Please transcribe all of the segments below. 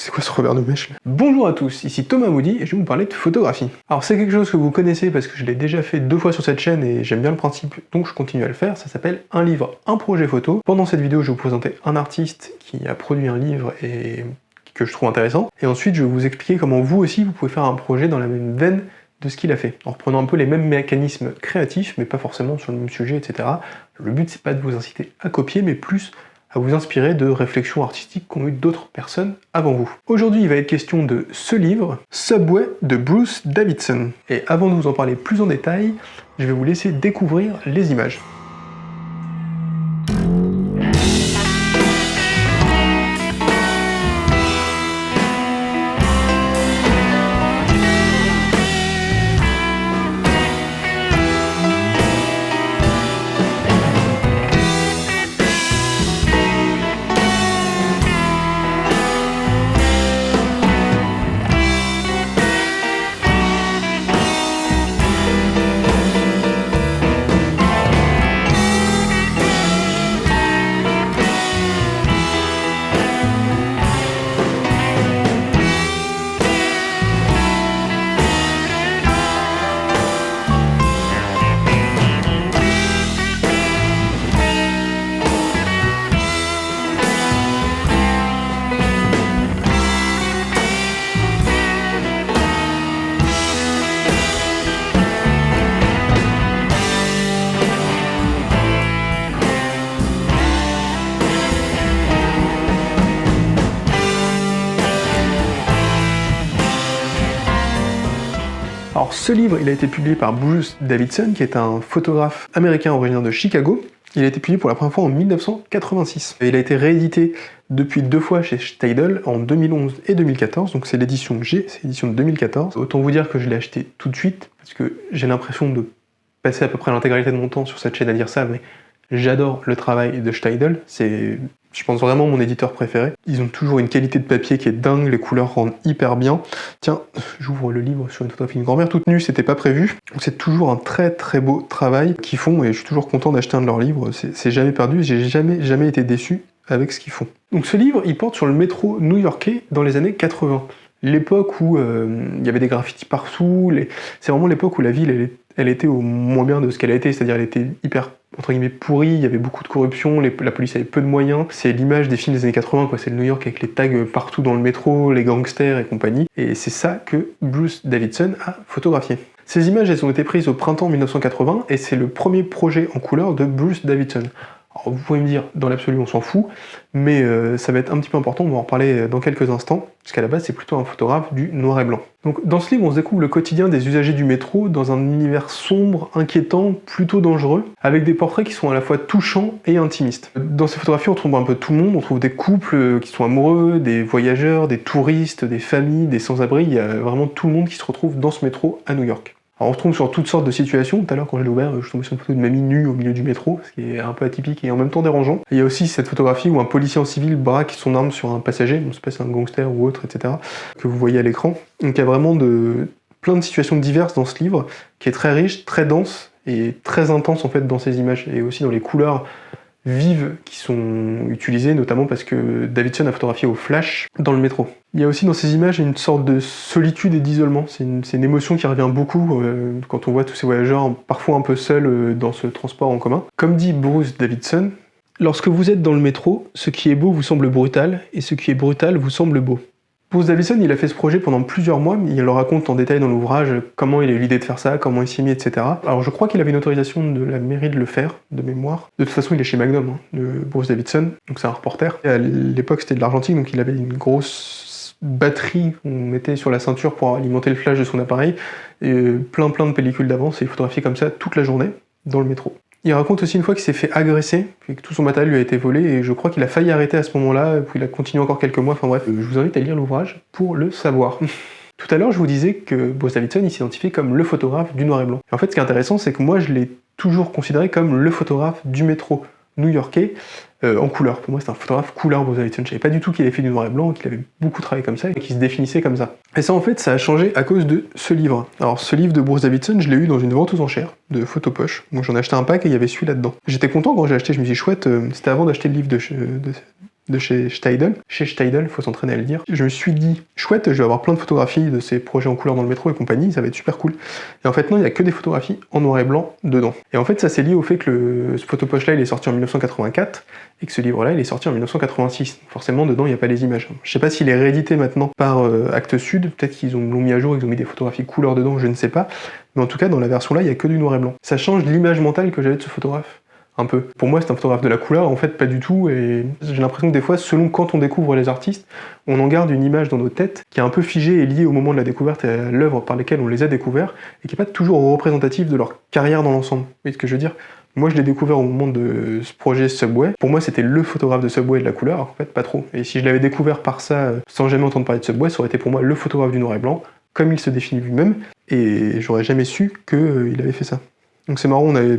C'est quoi ce revers de mèche là? Bonjour à tous, ici Thomas Moody et je vais vous parler de photographie. Alors c'est quelque chose que vous connaissez parce que je l'ai déjà fait 2 fois sur cette chaîne et j'aime bien le principe donc je continue à le faire, ça s'appelle un livre, un projet photo. Pendant cette vidéo je vais vous présenter un artiste qui a produit un livre et que je trouve intéressant et ensuite je vais vous expliquer comment vous aussi vous pouvez faire un projet dans la même veine de ce qu'il a fait, en reprenant un peu les mêmes mécanismes créatifs mais pas forcément sur le même sujet, etc. Le but c'est pas de vous inciter à copier mais plus à vous inspirer de réflexions artistiques qu'ont eu d'autres personnes avant vous. Aujourd'hui, il va être question de ce livre, Subway de Bruce Davidson. Et avant de vous en parler plus en détail, je vais vous laisser découvrir les images. Alors ce livre, il a été publié par Bruce Davidson, qui est un photographe américain originaire de Chicago. Il a été publié pour la première fois en 1986. Et il a été réédité depuis 2 fois chez Steidl, en 2011 et 2014, donc c'est l'édition que j'ai, c'est l'édition de 2014. Autant vous dire que je l'ai acheté tout de suite, parce que j'ai l'impression de passer à peu près l'intégralité de mon temps sur cette chaîne à dire ça, mais j'adore le travail de Steidl, c'est, je pense, vraiment mon éditeur préféré. Ils ont toujours une qualité de papier qui est dingue, les couleurs rendent hyper bien. Tiens, j'ouvre le livre sur une photographie d'une grand-mère toute nue, c'était pas prévu. C'est toujours un très très beau travail qu'ils font et je suis toujours content d'acheter un de leurs livres, c'est jamais perdu, j'ai jamais été déçu avec ce qu'ils font. Donc ce livre, il porte sur le métro new-yorkais dans les années 80. L'époque où il y avait des graffitis partout, c'est vraiment l'époque où la ville elle était au moins bien de ce qu'elle a été, c'est-à-dire elle était hyper entre guillemets pourrie, il y avait beaucoup de corruption, la police avait peu de moyens, c'est l'image des films des années 80, quoi. C'est le New York avec les tags partout dans le métro, les gangsters et compagnie, et c'est ça que Bruce Davidson a photographié. Ces images, elles ont été prises au printemps 1980, et c'est le premier projet en couleur de Bruce Davidson. Alors vous pouvez me dire, dans l'absolu on s'en fout, mais ça va être un petit peu important, on va en reparler dans quelques instants, puisqu'à la base c'est plutôt un photographe du noir et blanc. Donc dans ce livre on se découvre le quotidien des usagers du métro dans un univers sombre, inquiétant, plutôt dangereux, avec des portraits qui sont à la fois touchants et intimistes. Dans ces photographies on trouve un peu tout le monde, on trouve des couples qui sont amoureux, des voyageurs, des touristes, des familles, des sans-abri, il y a vraiment tout le monde qui se retrouve dans ce métro à New York. Alors on se trouve sur toutes sortes de situations. Tout à l'heure quand je l'ai ouvert, je suis tombé sur une photo de mamie nue au milieu du métro, ce qui est un peu atypique et en même temps dérangeant. Et il y a aussi cette photographie où un policier en civil braque son arme sur un passager, on ne sait pas si c'est un gangster ou autre, etc., que vous voyez à l'écran. Donc il y a vraiment plein de situations diverses dans ce livre, qui est très riche, très dense et très intense en fait dans ces images, et aussi dans les couleurs vives qui sont utilisées, notamment parce que Davidson a photographié au flash dans le métro. Il y a aussi dans ces images une sorte de solitude et d'isolement, c'est une émotion qui revient beaucoup quand on voit tous ces voyageurs parfois un peu seuls dans ce transport en commun. Comme dit Bruce Davidson, lorsque vous êtes dans le métro, ce qui est beau vous semble brutal, et ce qui est brutal vous semble beau. Bruce Davidson, il a fait ce projet pendant plusieurs mois, il le raconte en détail dans l'ouvrage, comment il a eu l'idée de faire ça, comment il s'y est mis, etc. Alors je crois qu'il avait une autorisation de la mairie de le faire, de mémoire. De toute façon, il est chez Magnum, de Bruce Davidson, donc c'est un reporter. Et à l'époque, c'était de l'argentique, donc il avait une grosse batterie qu'on mettait sur la ceinture pour alimenter le flash de son appareil, et plein de pellicules d'avance, et il photographiait comme ça toute la journée, dans le métro. Il raconte aussi une fois qu'il s'est fait agresser, et que tout son matériel lui a été volé, et je crois qu'il a failli arrêter à ce moment-là, puis il a continué encore quelques mois, enfin bref, je vous invite à lire l'ouvrage pour le savoir. Tout à l'heure, je vous disais que Bruce Davidson, il s'identifie comme le photographe du noir et blanc. Et en fait, ce qui est intéressant, c'est que moi, je l'ai toujours considéré comme le photographe du métro new-yorkais, en couleur. Pour moi, c'est un photographe couleur, Bruce Davidson. Je savais pas du tout qu'il avait fait du noir et blanc, qu'il avait beaucoup travaillé comme ça, et qu'il se définissait comme ça. Et ça, en fait, ça a changé à cause de ce livre. Alors, ce livre de Bruce Davidson, je l'ai eu dans une vente aux enchères de photopoche. Donc, j'en ai acheté un pack et il y avait celui là-dedans. J'étais content quand j'ai acheté, je me suis dit, chouette, c'était avant d'acheter le livre de chez Steidl. Chez Steidl, faut s'entraîner à le dire. Je me suis dit, chouette, je vais avoir plein de photographies de ces projets en couleur dans le métro et compagnie, ça va être super cool. Et en fait, non, il n'y a que des photographies en noir et blanc dedans. Et en fait, ça c'est lié au fait que ce photopoche-là, il est sorti en 1984 et que ce livre-là, il est sorti en 1986. Forcément, dedans, il n'y a pas les images. Je sais pas s'il est réédité maintenant par Actes Sud, peut-être qu'ils l'ont mis à jour, ils ont mis des photographies couleur dedans, je ne sais pas. Mais en tout cas, dans la version là, il n'y a que du noir et blanc. Ça change l'image mentale que j'avais de ce photographe. Un peu. Pour moi, c'est un photographe de la couleur, en fait, pas du tout, et j'ai l'impression que des fois, selon quand on découvre les artistes, on en garde une image dans nos têtes qui est un peu figée et liée au moment de la découverte et à l'œuvre par lesquelles on les a découverts, et qui n'est pas toujours représentative de leur carrière dans l'ensemble. Vous voyez ce que je veux dire? Moi, je l'ai découvert au moment de ce projet Subway. Pour moi, c'était le photographe de Subway de la couleur, en fait, pas trop. Et si je l'avais découvert par ça, sans jamais entendre parler de Subway, ça aurait été pour moi le photographe du noir et blanc, comme il se définit lui-même, et j'aurais jamais su qu'il avait fait ça. Donc c'est marrant, on avait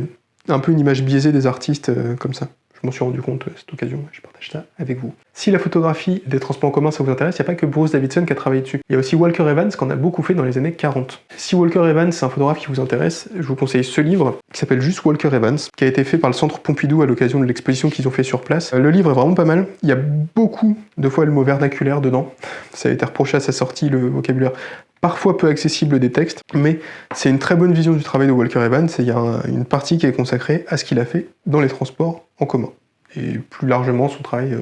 un peu une image biaisée des artistes comme ça. Je m'en suis rendu compte à cette occasion, je partage ça avec vous. Si la photographie des transports en commun ça vous intéresse, il n'y a pas que Bruce Davidson qui a travaillé dessus. Il y a aussi Walker Evans qui en a beaucoup fait dans les années 40. Si Walker Evans c'est un photographe qui vous intéresse, je vous conseille ce livre qui s'appelle juste Walker Evans, qui a été fait par le Centre Pompidou à l'occasion de l'exposition qu'ils ont fait sur place. Le livre est vraiment pas mal, il y a beaucoup de fois le mot vernaculaire dedans. Ça a été reproché à sa sortie, le vocabulaire parfois peu accessible des textes, mais c'est une très bonne vision du travail de Walker Evans, et il y a une partie qui est consacrée à ce qu'il a fait dans les transports en commun, et plus largement son travail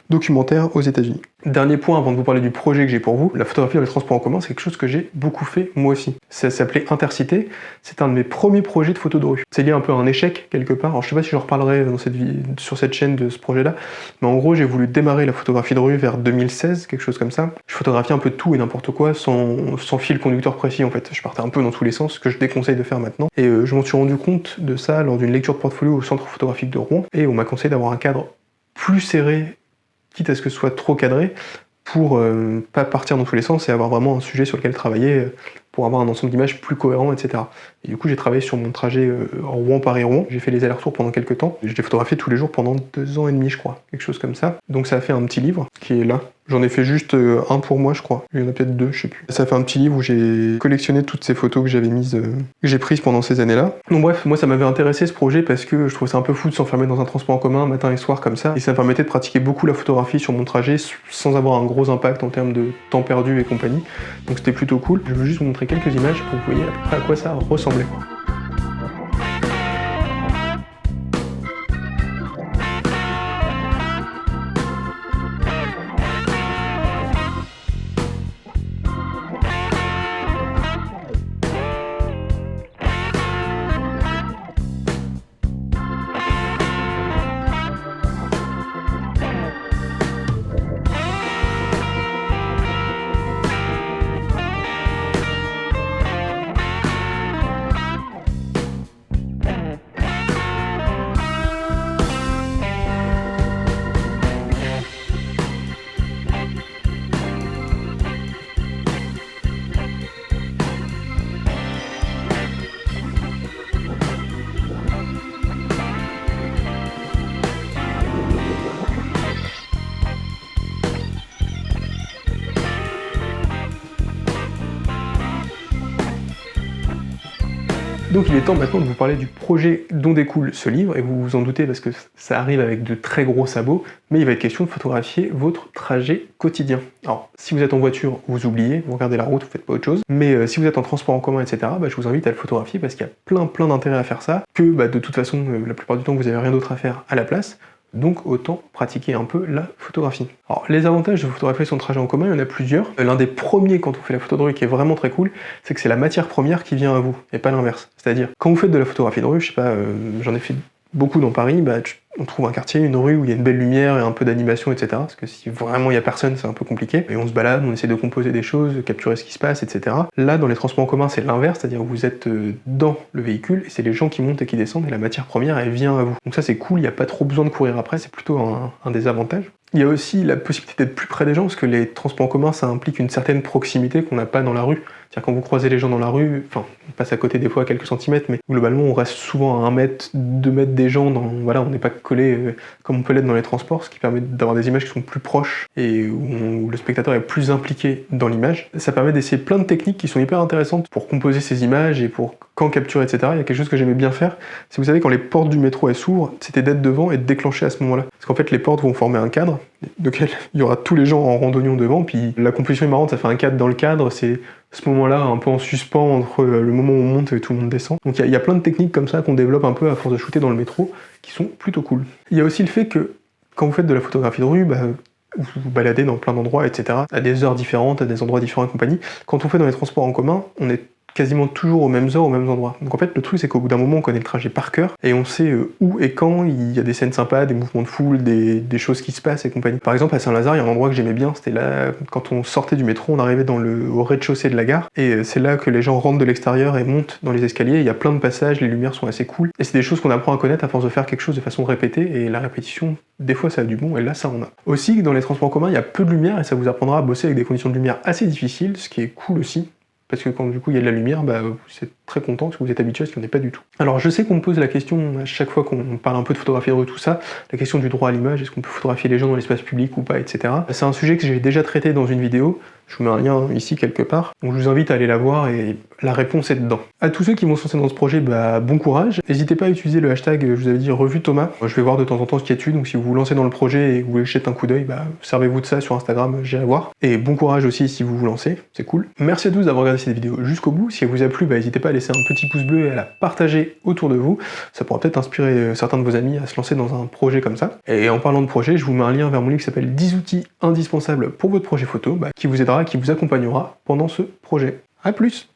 documentaire aux États-Unis. Dernier point avant de vous parler du projet que j'ai pour vous, la photographie dans les transports en commun, c'est quelque chose que j'ai beaucoup fait moi aussi. Ça s'appelait Intercité, c'est un de mes premiers projets de photo de rue. C'est lié un peu à un échec quelque part, alors je sais pas si j'en reparlerai sur cette chaîne de ce projet-là, mais en gros j'ai voulu démarrer la photographie de rue vers 2016, quelque chose comme ça. Je photographiais un peu de tout et n'importe quoi, sans fil conducteur précis en fait. Je partais un peu dans tous les sens, ce que je déconseille de faire maintenant. Et je m'en suis rendu compte de ça lors d'une lecture de portfolio au centre photographique de Rouen, et on m'a conseillé d'avoir un cadre plus serré, quitte à ce que ce soit trop cadré, pour pas partir dans tous les sens et avoir vraiment un sujet sur lequel travailler pour avoir un ensemble d'images plus cohérent, etc. Et du coup, j'ai travaillé sur mon trajet Rouen-Paris-Rouen. J'ai fait les allers-retours pendant quelques temps. Je l'ai photographié tous les jours pendant 2 ans et demi, je crois. Quelque chose comme ça. Donc ça a fait un petit livre qui est là. J'en ai fait juste un pour moi, je crois. Il y en a peut-être 2, je sais plus. Ça fait un petit livre où j'ai collectionné toutes ces photos que j'avais mises, que j'ai prises pendant ces années-là. Donc bref, moi ça m'avait intéressé ce projet parce que je trouvais ça un peu fou de s'enfermer dans un transport en commun matin et soir comme ça. Et ça me permettait de pratiquer beaucoup la photographie sur mon trajet sans avoir un gros impact en termes de temps perdu et compagnie. Donc c'était plutôt cool. Je veux juste vous montrer quelques images pour que vous voyez à peu près à quoi ça ressemblait. Donc il est temps maintenant de vous parler du projet dont découle ce livre, et vous vous en doutez parce que ça arrive avec de très gros sabots, mais il va être question de photographier votre trajet quotidien. Alors, si vous êtes en voiture, vous oubliez, vous regardez la route, vous faites pas autre chose, mais si vous êtes en transport en commun, etc., je vous invite à le photographier parce qu'il y a plein d'intérêt à faire ça, que de toute façon, la plupart du temps, vous n'avez rien d'autre à faire à la place, donc autant pratiquer un peu la photographie. Alors les avantages de photographier son trajet en commun, il y en a plusieurs. L'un des premiers quand on fait la photo de rue qui est vraiment très cool, c'est que c'est la matière première qui vient à vous, et pas l'inverse. C'est-à-dire, quand vous faites de la photographie de rue, je sais pas, j'en ai fait beaucoup dans Paris, on trouve un quartier, une rue où il y a une belle lumière et un peu d'animation, etc. Parce que si vraiment il y a personne, c'est un peu compliqué. Et on se balade, on essaie de composer des choses, de capturer ce qui se passe, etc. Là, dans les transports en commun, c'est l'inverse, c'est-à-dire que vous êtes dans le véhicule et c'est les gens qui montent et qui descendent et la matière première, elle vient à vous. Donc ça, c'est cool, il n'y a pas trop besoin de courir après, c'est plutôt un des avantages. Il y a aussi la possibilité d'être plus près des gens, parce que les transports en commun, ça implique une certaine proximité qu'on n'a pas dans la rue. C'est-à-dire quand vous croisez les gens dans la rue, on passe à côté des fois à quelques centimètres, mais globalement on reste souvent à 1 mètre, 2 mètres des gens, on n'est pas collé comme on peut l'être dans les transports, ce qui permet d'avoir des images qui sont plus proches et où le spectateur est plus impliqué dans l'image. Ça permet d'essayer plein de techniques qui sont hyper intéressantes pour composer ces images et pour quand capturer, etc. Il y a quelque chose que j'aimais bien faire, c'est vous savez quand les portes du métro elles s'ouvrent, c'était d'être devant et de déclencher à ce moment-là. Parce qu'en fait les portes vont former un cadre, lequel il y aura tous les gens en randonnion devant, puis la composition est marrante, ça fait un cadre dans le cadre, c'est ce moment-là un peu en suspens entre le moment où on monte et tout le monde descend. Donc il y a plein de techniques comme ça qu'on développe un peu à force de shooter dans le métro, qui sont plutôt cool. Il y a aussi le fait que quand vous faites de la photographie de rue, vous vous baladez dans plein d'endroits, etc., à des heures différentes, à des endroits différents et compagnie. Quand on fait dans les transports en commun, on est quasiment toujours aux mêmes heures, aux mêmes endroits. Donc en fait, le truc, c'est qu'au bout d'un moment, on connaît le trajet par cœur, et on sait où et quand il y a des scènes sympas, des mouvements de foule, des choses qui se passent et compagnie. Par exemple, à Saint-Lazare, il y a un endroit que j'aimais bien, c'était là, quand on sortait du métro, on arrivait au rez-de-chaussée de la gare, et c'est là que les gens rentrent de l'extérieur et montent dans les escaliers, il y a plein de passages, les lumières sont assez cool, et c'est des choses qu'on apprend à connaître à force de faire quelque chose de façon répétée, et la répétition, des fois ça a du bon, et là ça en a. Aussi, dans les transports en commun, il y a peu de lumière, et ça vous apprendra à bosser avec des conditions de lumière assez difficiles, ce qui est cool aussi. Parce que quand du coup il y a de la lumière, vous êtes très content parce que vous êtes habitué à ce qu'il n'y en ait pas du tout. Alors je sais qu'on me pose la question à chaque fois qu'on parle un peu de photographie de rue, tout ça, la question du droit à l'image, est-ce qu'on peut photographier les gens dans l'espace public ou pas, etc. C'est un sujet que j'ai déjà traité dans une vidéo, je vous mets un lien ici quelque part, donc je vous invite à aller la voir et la réponse est dedans. À tous ceux qui vont se lancer dans ce projet, bon courage, n'hésitez pas à utiliser le hashtag, je vous avais dit, revue Thomas, je vais voir de temps en temps ce qu'il y a dessus, donc si vous vous lancez dans le projet et que vous voulez jeter un coup d'œil, servez-vous de ça sur Instagram, j'irai voir. Et bon courage aussi si vous vous lancez, c'est cool. Merci à tous d'avoir regardé cette vidéo jusqu'au bout, si elle vous a plu, n'hésitez pas à laisser un petit pouce bleu et à la partager autour de vous, ça pourra peut-être inspirer certains de vos amis à se lancer dans un projet comme ça. Et en parlant de projet, je vous mets un lien vers mon livre qui s'appelle 10 outils indispensables pour votre projet photo, qui vous aidera, qui vous accompagnera pendant ce projet. A plus!